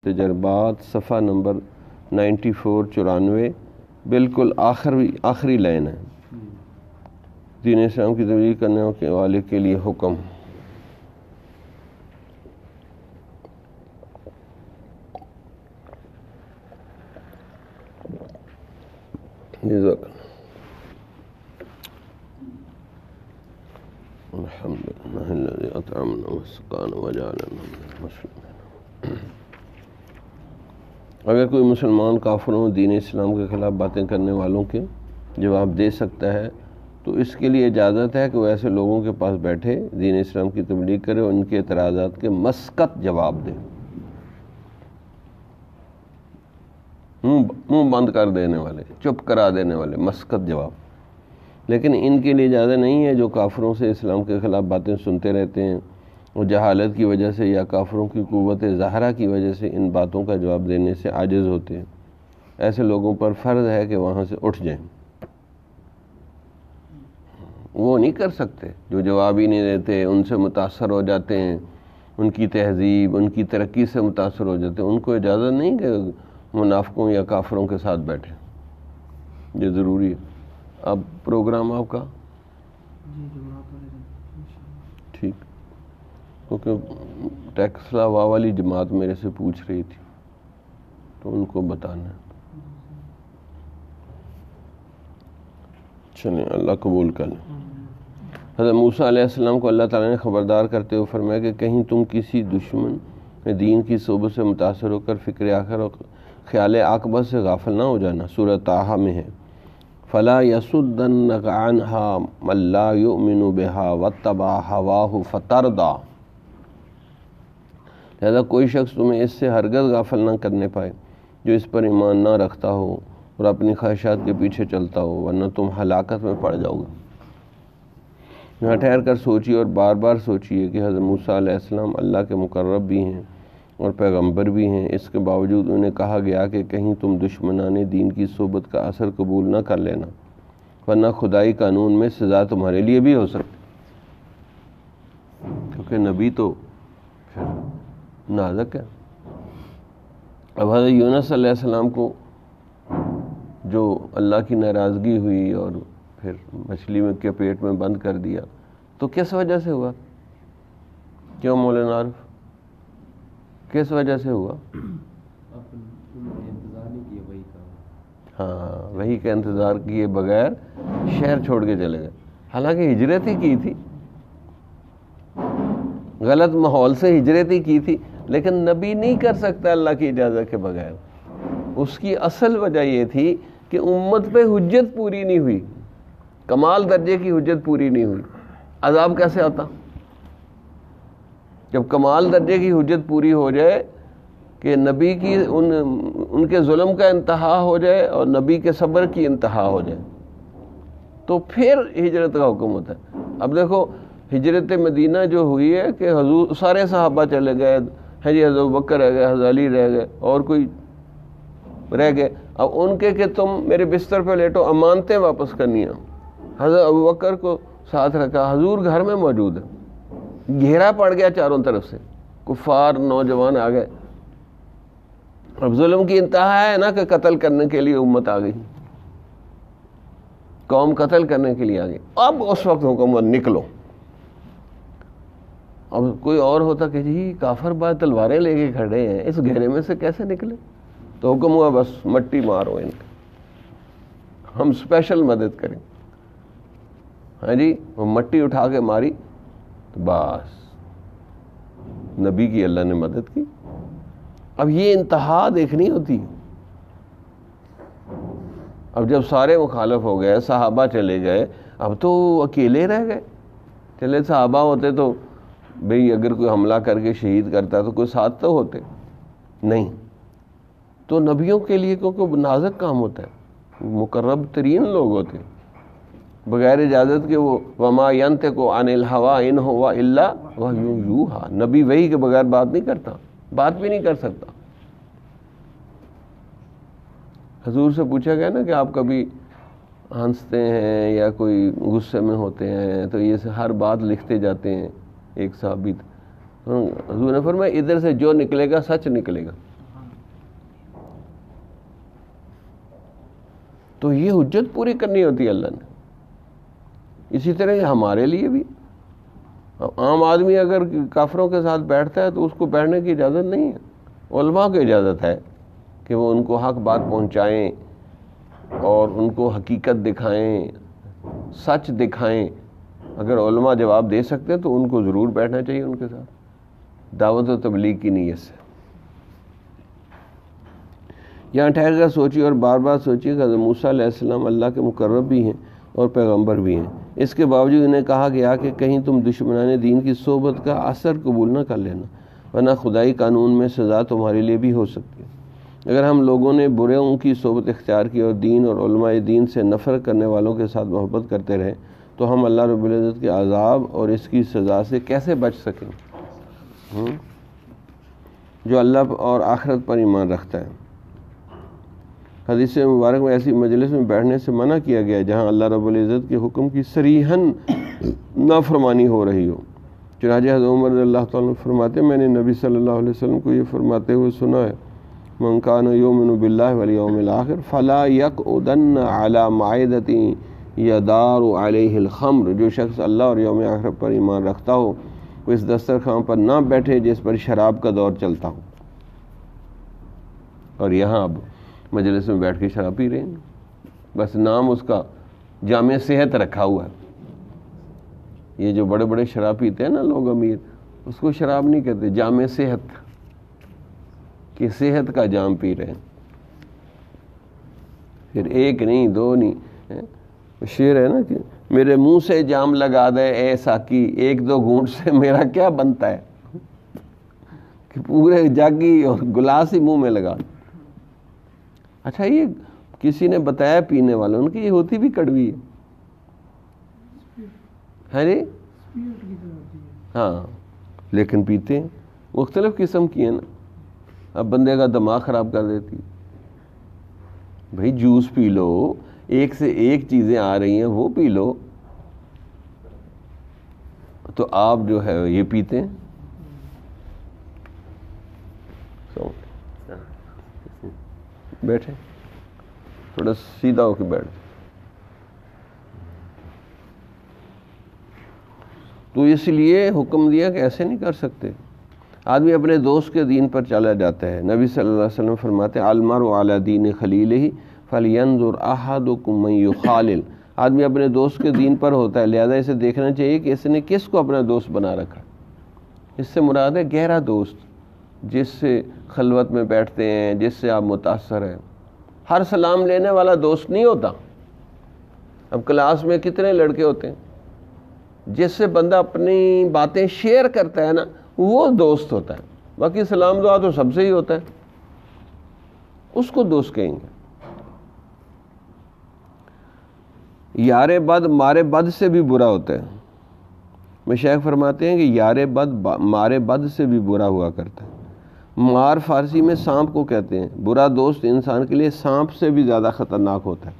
تجربات صفحہ نمبر 94-94 بالکل آخری لائن ہے. دین اسلام کی تبلیغ کرنے والے کے لیے حکم. الحمدللہ الذی اطعمنا وسقانا وجعلنا مسلمین. اگر کوئی مسلمان کافروں دین اسلام کے خلاف باتیں کرنے والوں کے جواب دے سکتا ہے تو اس کے لیے اجازت ہے کہ وہ ایسے لوگوں کے پاس بیٹھے دین اسلام کی تبلیغ کرے اور ان کے اعتراضات کے مسکت جواب دے. منہ بند کر دینے والے، چپ کرا دینے والے، مسکت جواب. لیکن ان کے لیے اجازت نہیں ہے جو کافروں سے اسلام کے خلاف باتیں سنتے رہتے ہیں اور جہالت کی وجہ سے یا کافروں کی قوت ظاہرہ کی وجہ سے ان باتوں کا جواب دینے سے عاجز ہوتے ہیں. ایسے لوگوں پر فرض ہے کہ وہاں سے اٹھ جائیں. وہ نہیں کر سکتے جو جواب ہی نہیں دیتے، ان سے متاثر ہو جاتے ہیں، ان کی تہذیب ان کی ترقی سے متاثر ہو جاتے ہیں. ان کو اجازت نہیں کہ منافقوں یا کافروں کے ساتھ بیٹھیں. یہ ضروری ہے. اب پروگرام آپ کا ٹھیک، کیونکہ ٹیکسلا والی جماعت میرے سے پوچھ رہی تھی تو ان کو بتانا ہے. چلیں اللہ قبول کر لیں. حضرت موسیٰ علیہ السلام کو اللہ تعالیٰ نے خبردار کرتے ہوئے فرمایا کہ کہیں تم کسی دشمن دین کی صحبت سے متاثر ہو کر فکر آخر اور خیال عاقبت سے غافل نہ ہو جانا. سورۃ طٰہٰ میں ہے فَلَا يَصُدَّنَّكَ عَنْهَا مَن لَّا يُؤْمِنُ بِهَا وَاتَّبَعَ هَوَاهُ فَتَرْضَىٰ. لہذا کوئی شخص تمہیں اس سے ہرگز غافل نہ کرنے پائے جو اس پر ایمان نہ رکھتا ہو اور اپنی خواہشات کے پیچھے چلتا ہو، ورنہ تم ہلاکت میں پڑ جاؤ گے. یہاں ٹھہر کر سوچیے اور بار بار سوچیے کہ حضرت موسیٰ علیہ السلام اللہ کے مقرب بھی ہیں اور پیغمبر بھی ہیں. اس کے باوجود انہیں کہا گیا کہ کہیں تم دشمنان دین کی صحبت کا اثر قبول نہ کر لینا، ورنہ خدائی قانون میں سزا تمہارے لیے بھی ہو سکتی. کیونکہ نبی تو پھر نازک ہے. اب حضرت یونس علیہ السلام کو جو اللہ کی ناراضگی ہوئی اور پھر مچھلی میں کے پیٹ میں بند کر دیا تو کس وجہ سے ہوا؟ کیوں مولانا عارف؟ کس وجہ سے ہوا؟ ہاں، وہی کا انتظار کیے بغیر شہر چھوڑ کے چلے گئے. حالانکہ ہجرت ہی کی تھی، غلط ماحول سے ہجرت ہی کی تھی، لیکن نبی نہیں کر سکتا اللہ کی اجازت کے بغیر. اس کی اصل وجہ یہ تھی کہ امت پہ حجت پوری نہیں ہوئی، کمال درجے کی حجت پوری نہیں ہوئی. عذاب کیسے آتا؟ جب کمال درجے کی حجت پوری ہو جائے کہ نبی کی ان کے ظلم کا انتہا ہو جائے اور نبی کے صبر کی انتہا ہو جائے تو پھر ہجرت کا حکم ہوتا ہے. اب دیکھو ہجرت مدینہ جو ہوئی ہے کہ حضور سارے صحابہ چلے گئے ہیں جی، حضرت ابوبکر رہ گئے، حضرت علی رہ گئے اور کوئی رہ گئے. اب ان کے کہ تم میرے بستر پہ لیٹو، امانتیں واپس کرنی ہیں. حضرت ابوبکر کو ساتھ رکھا، حضور گھر میں موجود ہے، گھیرا پڑ گیا چاروں طرف سے، کفار نوجوان آ گئے. اب ظلم کی انتہا ہے نا کہ قتل کرنے کے لیے امت آ گئی، قوم قتل کرنے کے لیے آ گئی. اب اس وقت حکم نکلو. اب کوئی اور ہوتا کہ جی کافر بعد تلواریں لے کے کھڑے ہیں، اس گھیرے میں سے کیسے نکلے؟ تو حکم ہوا بس مٹی مارو ان کا، ہم اسپیشل مدد کریں. ہاں جی، وہ مٹی اٹھا کے ماری تو بس نبی کی اللہ نے مدد کی. اب یہ انتہا دیکھنی ہوتی. اب جب سارے مخالف ہو گئے، صحابہ چلے گئے، اب تو اکیلے رہ گئے. چلے صحابہ ہوتے تو بھئی اگر کوئی حملہ کر کے شہید کرتا تو کوئی ساتھ تو ہوتے نہیں. تو نبیوں کے لیے کیونکہ نازک کام ہوتا ہے، مقرب ترین لوگ ہوتے ہیں، بغیر اجازت کے وہ وما ينطق عن الهوى ان هو الا وحی یوحی، نبی وحی کے بغیر بات نہیں کرتا، بات بھی نہیں کر سکتا. حضور سے پوچھا گیا نا کہ آپ کبھی ہنستے ہیں یا کوئی غصے میں ہوتے ہیں تو یہ ہر بات لکھتے جاتے ہیں. ایک صحابی حضور نے فرمایا ادھر سے جو نکلے گا سچ نکلے گا. تو یہ حجت پوری کرنی ہوتی ہے اللہ نے. اسی طرح ہمارے لیے بھی عام آدمی اگر کافروں کے ساتھ بیٹھتا ہے تو اس کو بیٹھنے کی اجازت نہیں ہے. علماء کو اجازت ہے کہ وہ ان کو حق بات پہنچائیں اور ان کو حقیقت دکھائیں، سچ دکھائیں. اگر علماء جواب دے سکتے ہیں تو ان کو ضرور بیٹھنا چاہیے ان کے ساتھ دعوت و تبلیغ کی نیت سے. یہاں ٹھہر کر سوچیے اور بار بار سوچیے کہ حضرت موسیٰ علیہ السلام اللہ کے مقرب بھی ہیں اور پیغمبر بھی ہیں. اس کے باوجود انہیں کہا گیا کہ کہیں تم دشمنان دین کی صحبت کا اثر قبول نہ کر لینا، ورنہ خدائی قانون میں سزا تمہارے لیے بھی ہو سکتی ہے. اگر ہم لوگوں نے بروں کی صحبت اختیار کی اور دین اور علماء دین سے نفرت کرنے والوں کے ساتھ محبت کرتے رہے تو ہم اللہ رب العزت کے عذاب اور اس کی سزا سے کیسے بچ سکیں؟ جو اللہ اور آخرت پر ایمان رکھتا ہے. حدیث مبارک میں ایسی مجلس میں بیٹھنے سے منع کیا گیا ہے جہاں اللہ رب العزت کے حکم کی صریحاً نافرمانی ہو رہی ہو. چنانچہ حضرت عمر رضی اللہ تعالیٰ فرماتے ہیں میں نے نبی صلی اللہ علیہ وسلم کو یہ فرماتے ہوئے سنا ہے من کان یؤمن باللہ والیوم الاخر فلا یقعدن علی مائدۃ یدار علیہ الخمر. جو شخص اللہ اور یوم آخر پر ایمان رکھتا ہو وہ اس دسترخوان پر نہ بیٹھے جس پر شراب کا دور چلتا ہو. اور یہاں اب مجلس میں بیٹھ کے شراب پی رہے ہیں، بس نام اس کا جامع صحت رکھا ہوا ہے. یہ جو بڑے بڑے شراب پیتے ہیں نا لوگ امیر، اس کو شراب نہیں کہتے، جامع صحت، کہ صحت کا جام پی رہے ہیں. پھر ایک نہیں دو نہیں، شعر ہے نا کہ میرے منہ سے جام لگا دے اے ساقی، ایک دو گھونٹ سے میرا کیا بنتا ہے، کہ پورے جاگی اور گلاس ہی منہ میں لگا. اچھا یہ کسی نے بتایا پینے والوں ان کی یہ ہوتی بھی کڑوی ہے جی، ہاں لیکن پیتے ہیں. مختلف قسم کی ہیں نا، اب بندے کا دماغ خراب کر دیتی. بھائی جوس پی لو، ایک سے ایک چیزیں آ رہی ہیں وہ پی لو. تو آپ جو ہے یہ پیتے ہیں. بیٹھے تھوڑا سیدھا ہو کے بیٹھ. تو اس لیے حکم دیا کہ ایسے نہیں کر سکتے. آدمی اپنے دوست کے دین پر چلا جاتا ہے. نبی صلی اللہ علیہ وسلم فرماتے ہیں المرء علی دین خلیلہ فلینظر احدکم من یخالل. آدمی اپنے دوست کے دین پر ہوتا ہے، لہذا اسے دیکھنا چاہیے کہ اس نے کس کو اپنا دوست بنا رکھا. اس سے مراد ہے گہرا دوست، جس سے خلوت میں بیٹھتے ہیں، جس سے آپ متاثر ہیں. ہر سلام لینے والا دوست نہیں ہوتا. اب کلاس میں کتنے لڑکے ہوتے ہیں جس سے بندہ اپنی باتیں شیئر کرتا ہے نا، وہ دوست ہوتا ہے. باقی سلام دعا تو سب سے ہی ہوتا ہے، اس کو دوست کہیں گے. یار بد مارے بد سے بھی برا ہوتا ہے. مشایخ فرماتے ہیں کہ یار بد مارے بد سے بھی برا ہوا کرتا ہے. مار فارسی میں سانپ کو کہتے ہیں. برا دوست انسان کے لیے سانپ سے بھی زیادہ خطرناک ہوتا ہے،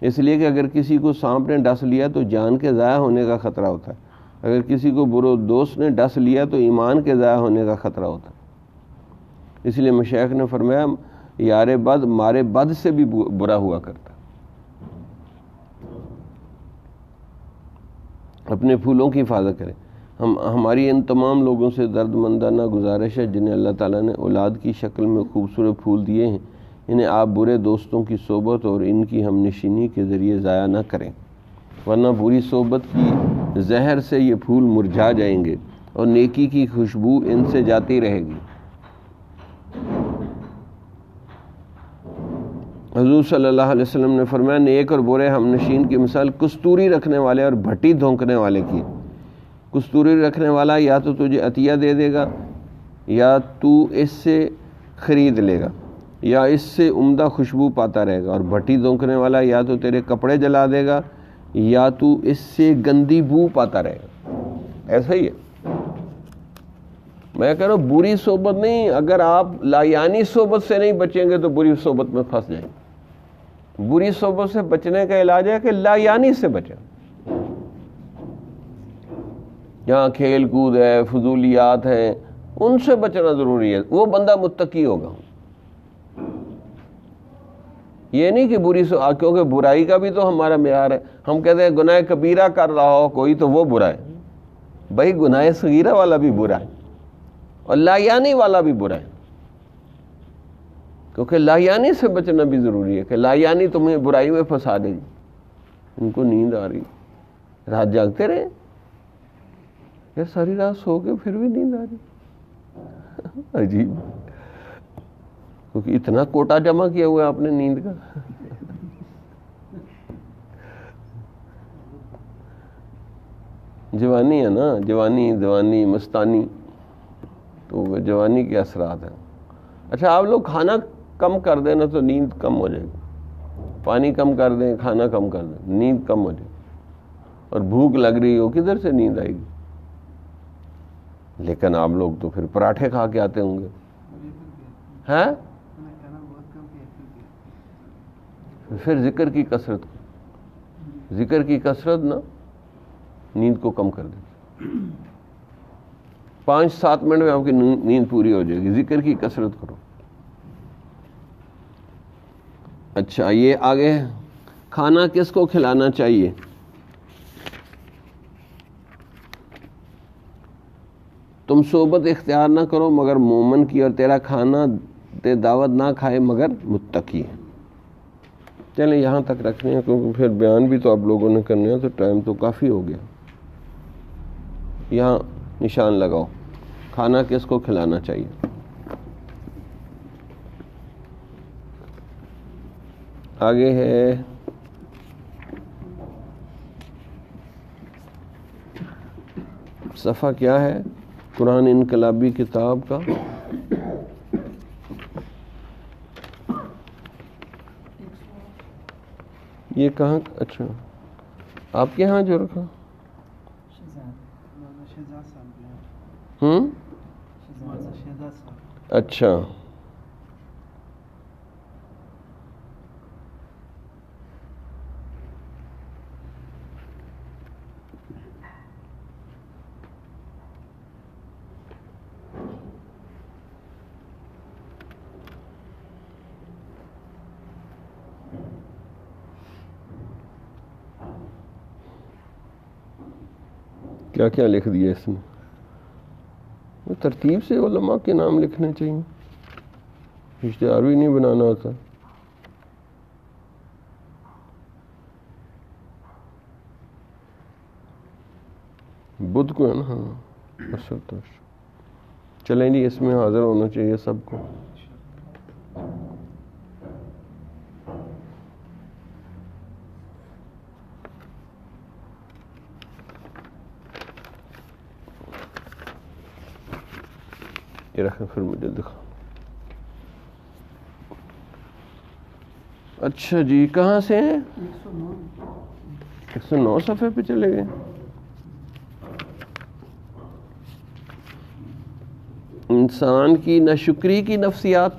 اس لیے کہ اگر کسی کو سانپ نے ڈس لیا تو جان کے ضائع ہونے کا خطرہ ہوتا ہے. اگر کسی کو برا دوست نے ڈس لیا تو ایمان کے ضائع ہونے کا خطرہ ہوتا ہے. اس لیے مشایخ نے فرمایا یار بد مارے بد سے بھی برا ہوا کرتا ہے. اپنے پھولوں کی حفاظت کریں. ہماری ان تمام لوگوں سے درد مندانہ گزارش ہے جنہیں اللہ تعالیٰ نے اولاد کی شکل میں خوبصورت پھول دیے ہیں، انہیں آپ برے دوستوں کی صحبت اور ان کی ہم نشینی کے ذریعے ضائع نہ کریں، ورنہ بری صحبت کی زہر سے یہ پھول مرجھا جائیں گے اور نیکی کی خوشبو ان سے جاتی رہے گی. حضور صلی اللہ علیہ وسلم نے فرمایا نیک اور برے ہم نشین کی مثال کستوری رکھنے والے اور بھٹی دھونکنے والے کی. کستوری رکھنے والا یا تو تجھے عطیہ دے دے گا، یا تو اس سے خرید لے گا، یا اس سے عمدہ خوشبو پاتا رہے گا. اور بھٹی دھونکنے والا یا تو تیرے کپڑے جلا دے گا یا تو اس سے گندی بو پاتا رہے گا. ایسا ہی ہے. میں کہہ رہا ہوں بری صحبت نہیں، اگر آپ لایانی صحبت سے نہیں بچیں گے تو بری صحبت میں پھنس جائیں گے. بری صحبت سے بچنے کا علاج ہے کہ لایانی سے بچیں. جہاں کھیل کود ہے، فضولیات ہیں، ان سے بچنا ضروری ہے. وہ بندہ متقی ہوگا. یہ نہیں کہ کیونکہ برائی کا بھی تو ہمارا معیار ہے. ہم کہتے ہیں گناہ کبیرہ کر رہا ہو کوئی تو وہ برا ہے. بھائی گناہ صغیرہ والا بھی برا ہے اور لایانی والا بھی برا ہے. کیونکہ لایانی سے بچنا بھی ضروری ہے کہ لایانی تمہیں برائی میں پھنسا دے گی. ان کو نیند آ رہی, رات جاگتے رہے یار, ساری رات سو کے پھر بھی نیند آ رہی. عجیب, کیونکہ اتنا کوٹا جمع کیا ہوا ہے آپ نے نیند کا. جوانی ہے نا, جوانی مستانی, تو جوانی کے اثرات ہیں. اچھا آپ لوگ کھانا کم کر دیں نا تو نیند کم ہو جائے گی. پانی کم کر دیں, کھانا کم کر دیں, نیند کم ہو جائے گی. اور بھوک لگ رہی ہو کدھر سے نیند آئے گی. لیکن آپ لوگ تو پھر پراٹھے کھا کے آتے ہوں گے ہیں. پھر ذکر کی کثرت نا نیند کو کم کر دے. 5-7 منٹ میں آپ کی نیند پوری ہو جائے گی. ذکر کی کثرت کرو. اچھا یہ آگے, کھانا کس کو کھلانا چاہیے؟ تم صحبت اختیار نہ کرو مگر مومن کی, اور تیرا کھانا تے دعوت نہ کھائے مگر متقی. چلیں یہاں تک رکھنے ہیں کیونکہ پھر بیان بھی تو آپ لوگوں نے کرنے ہیں, تو ٹائم تو کافی ہو گیا. یہاں نشان لگاؤ, کھانا کس کو کھلانا چاہیے. آگے ہے صفحہ کیا ہے قرآن انقلابی کتاب کا. یہ کہاں, اچھا آپ کے ہاں جو رکھا اچھا کیا کیا لکھ دیا اس میں. ترتیب سے علماء کے نام لکھنے چاہیے, اشتہار بھی نہیں بنانا ہوتا. بدھ کو ہے نا, ہاں اصل تو چلیں جی, اس میں حاضر ہونا چاہیے سب کو. یہ رکھیں پھر مجھے دکھا. اچھا جی, کہاں سے ہیں؟ 109 صفحے پہ چلے گئے. انسان کی ناشکری کی نفسیات.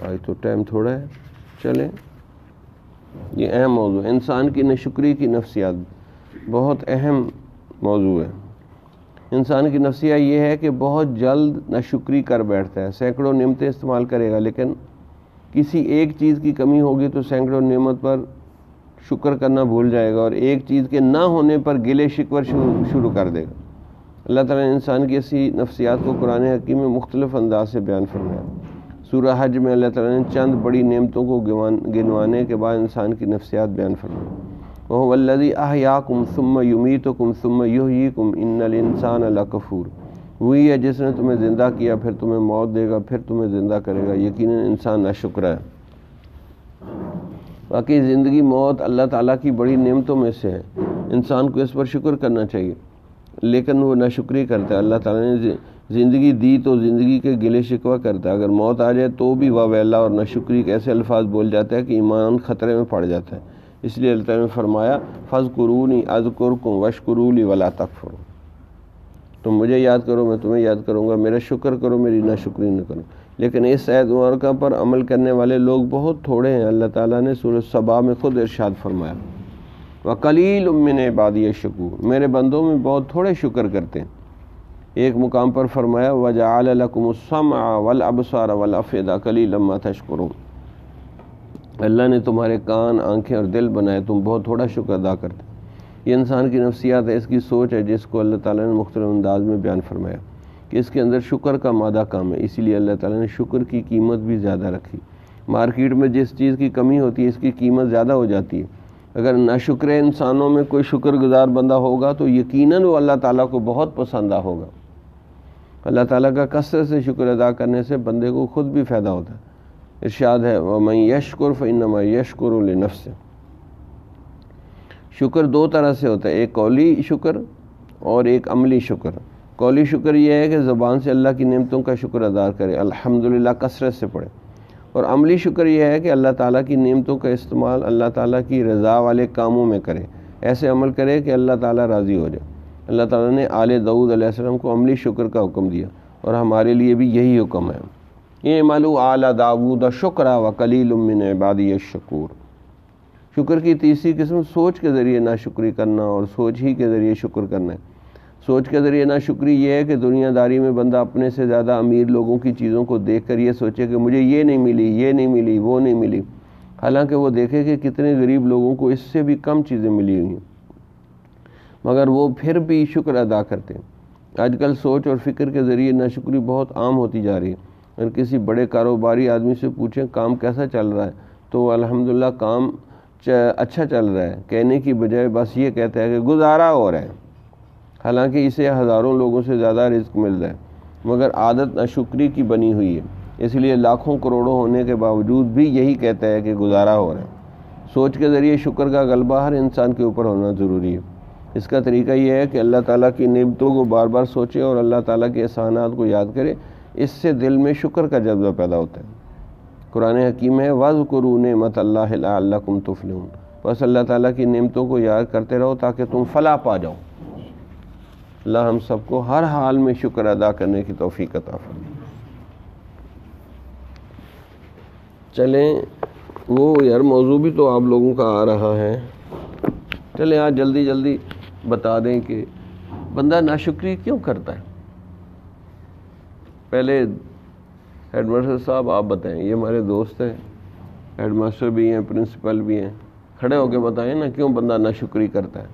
آج تو ٹائم تھوڑا ہے, چلیں. یہ اہم موضوع ہے, انسان کی ناشکری کی نفسیات, بہت اہم موضوع ہے. انسان کی نفسیہ یہ ہے کہ بہت جلد ناشکری کر بیٹھتا ہے. سینکڑوں نعمتیں استعمال کرے گا, لیکن کسی ایک چیز کی کمی ہوگی تو سینکڑوں نعمت پر شکر کرنا بھول جائے گا, اور ایک چیز کے نہ ہونے پر گلے شکوہ شروع کر دے گا. اللہ تعالیٰ نے انسان کی ایسی نفسیات کو قرآن حکیم میں مختلف انداز سے بیان فرمایا. سورہ حج میں اللہ تعالیٰ نے چند بڑی نعمتوں کو گنوانے کے بعد انسان کی نفسیات بیان فرمائی. وَهُوَ الَّذِي أَحْيَاكُمْ ثُمَّ يُمِيتُكُمْ ثُمَّ يُحْيِيكُمْ إِنَّ الْإِنسَانَ لَكَفُورٌ. وہی ہے جس نے تمہیں زندہ کیا, پھر تمہیں موت دے گا, پھر تمہیں زندہ کرے گا. یقیناً انسان ناشکر ہے. باقی زندگی موت اللہ تعالیٰ کی بڑی نعمتوں میں سے ہے. انسان کو اس پر شکر کرنا چاہیے, لیکن وہ ناشکری کرتا ہے. اللہ تعالیٰ نے زندگی دی تو زندگی کے گلے شکوہ کرتا ہے. اگر موت آ جائے تو بھی واہ ویلا اور ناشکری کے ایسے الفاظ بول جاتا ہے کہ ایمان خطرے میں پڑ جاتا ہے. اس لیے اللہ تعالیٰ نے فرمایا فَاذْكُرُونِي أَذْكُرْكُمْ وَاشْكُرُوا لِي وَلَا تَكْفُرُوا. تم مجھے یاد کرو, میں تمہیں یاد کروں گا. میرا شکر کرو, میری ناشکری نہ کرو. لیکن اس آیت مبارکہ پر عمل کرنے والے لوگ بہت تھوڑے ہیں. اللہ تعالیٰ نے سورہ سبا میں خود ارشاد فرمایا وَقَلِيلٌ مِّنْ عِبَادِيَ الشَّكُورُ. میرے بندوں میں بہت تھوڑے شکر کرتے ہیں. ایک مقام پر فرمایا وَجَعَلَ لَكُمُ السَّمْعَ وَالْأَبْصَارَ وَالْأَفْئِدَةَ قَلِيلًا مَا تَشْكُرُونَ، اللہ نے تمہارے کان، آنکھیں اور دل بنائے، تم بہت تھوڑا شکر ادا کرتے۔ یہ انسان کی نفسیات ہے، اس کی سوچ ہے، جس کو اللہ تعالیٰ نے مختلف انداز میں بیان فرمایا کہ اس کے اندر شکر کا مادہ کام ہے، اسی لیے اللہ تعالیٰ نے شکر کی قیمت بھی زیادہ رکھی۔ مارکیٹ میں جس چیز کی کمی ہوتی ہے اس کی قیمت زیادہ ہو جاتی ہے۔ اگر ناشکر انسانوں میں کوئی شکر گزار بندہ ہوگا تو یقیناً وہ اللہ تعالیٰ کو بہت پسندہ ہوگا۔ اللہ تعالیٰ کا کثرت سے شکر ادا کرنے سے بندے کو خود بھی فائدہ ہوتا ہے۔ ارشاد ہے وَمَن يَشْكُرْ فَإِنَّمَا يَشْكُرُ لِنَفْسِهِ۔ شکر دو طرح سے ہوتا ہے، ایک قولی شکر اور ایک عملی شکر۔ قولی شکر یہ ہے کہ زبان سے اللہ کی نعمتوں کا شکر ادا کرے، الحمدللہ کثرت سے پڑھے، اور عملی شکر یہ ہے کہ اللہ تعالیٰ کی نعمتوں کا استعمال اللہ تعالیٰ کی رضا والے کاموں میں کرے، ایسے عمل کرے کہ اللہ تعالیٰ راضی ہو جائے۔ اللہ تعالیٰ نے آل داؤد علیہ السلام کو عملی شکر کا حکم دیا، اور ہمارے لیے بھی یہی حکم ہے، اعملوا آل داؤد شکرا وقلیل من عبادی الشکور۔ شکر کی تیسری قسم سوچ کے ذریعے ناشکری کرنا اور سوچ ہی کے ذریعے شکر کرنا ہے۔ سوچ کے ذریعے ناشکری یہ ہے کہ دنیا داری میں بندہ اپنے سے زیادہ امیر لوگوں کی چیزوں کو دیکھ کر یہ سوچے کہ مجھے یہ نہیں ملی، یہ نہیں ملی، وہ نہیں ملی، حالانکہ وہ دیکھے کہ کتنے غریب لوگوں کو اس سے بھی کم چیزیں ملی ہوئی ہیں، مگر وہ پھر بھی شکر ادا کرتے ہیں۔ آج کل سوچ اور فکر کے ذریعے ناشکری بہت عام ہوتی جا رہی ہے۔ اگر کسی بڑے کاروباری آدمی سے پوچھیں کام کیسا چل رہا ہے تو وہ الحمدللہ کام اچھا چل رہا ہے کہنے کی بجائے بس یہ کہتا ہے کہ گزارا ہو رہا ہے، حالانکہ اسے ہزاروں لوگوں سے زیادہ رزق مل رہا ہے، مگر عادت ناشکری کی بنی ہوئی ہے، اس لیے لاکھوں کروڑوں ہونے کے باوجود بھی یہی کہتا ہے کہ گزارا ہو رہا ہے۔ سوچ کے ذریعے شکر کا غلبہ ہر انسان کے اوپر ہونا ضروری ہے۔ اس کا طریقہ یہ ہے کہ اللہ تعالیٰ کی نعمتوں کو بار بار سوچے اور اللہ تعالیٰ کے احسانات کو یاد کرے، اس سے دل میں شکر کا جذبہ پیدا ہوتا ہے۔ قرآن حکیم ہے وَاذْكُرُوا نِعْمَتَ اللَّهِ لَعَلَّكُمْ تُفْلِحُونَ، بس اللہ تعالیٰ کی نعمتوں کو یاد کرتے رہو تاکہ تم فلاح پا جاؤ۔ اللہ ہم سب کو ہر حال میں شکر ادا کرنے کی توفیق عطا فرمائے۔ چلیں وہ یار موضوع بھی تو آپ لوگوں کا آ رہا ہے، چلیں آج جلدی جلدی بتا دیں کہ بندہ ناشکری کیوں کرتا ہے۔ پہلے ہیڈ ماسٹر صاحب آپ بتائیں، یہ ہمارے دوست ہیں، ہیڈ ماسٹر بھی ہیں، پرنسپل بھی ہیں، کھڑے ہو کے بتائیں نا کیوں بندہ ناشکری کرتا ہے۔